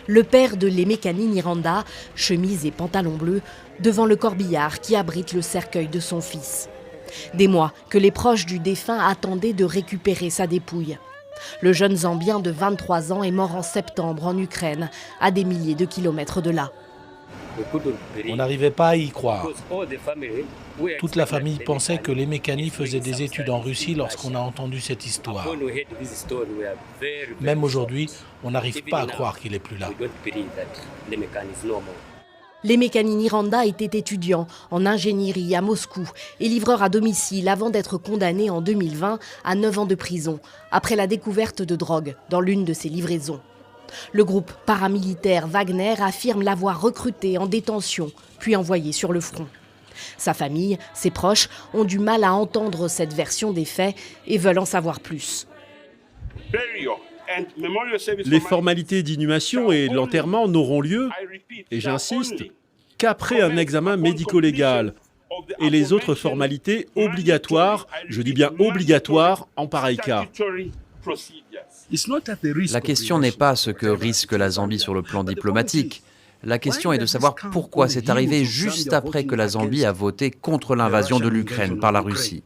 Le père de Lemekani Niranda, chemise et pantalon bleu, devant le corbillard qui abrite le cercueil de son fils. Des mois que les proches du défunt attendaient de récupérer sa dépouille. Le jeune Zambien de 23 ans est mort en septembre en Ukraine, à des milliers de kilomètres de là. On n'arrivait pas à y croire. Toute la famille pensait que Lemekani faisait des études en Russie lorsqu'on a entendu cette histoire. Même aujourd'hui, on n'arrive pas à croire qu'il n'est plus là. Lemekani Niranda était étudiant en ingénierie à Moscou et livreur à domicile avant d'être condamné en 2020 à 9 ans de prison, après la découverte de drogue dans l'une de ses livraisons. Le groupe paramilitaire Wagner affirme l'avoir recruté en détention, puis envoyé sur le front. Sa famille, ses proches, ont du mal à entendre cette version des faits et veulent en savoir plus. Les formalités d'inhumation et l'enterrement n'auront lieu, et j'insiste, qu'après un examen médico-légal et les autres formalités obligatoires, je dis bien obligatoires en pareil cas. La question n'est pas ce que risque la Zambie sur le plan diplomatique. La question est de savoir pourquoi c'est arrivé juste après que la Zambie a voté contre l'invasion de l'Ukraine par la Russie.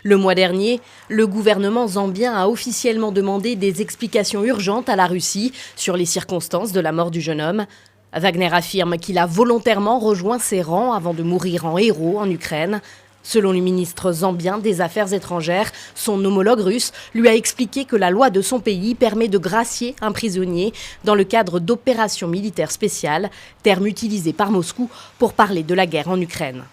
Le mois dernier, le gouvernement zambien a officiellement demandé des explications urgentes à la Russie sur les circonstances de la mort du jeune homme. Wagner affirme qu'il a volontairement rejoint ses rangs avant de mourir en héros en Ukraine. Selon le ministre zambien des Affaires étrangères, son homologue russe lui a expliqué que la loi de son pays permet de gracier un prisonnier dans le cadre d'opérations militaires spéciales, terme utilisé par Moscou pour parler de la guerre en Ukraine.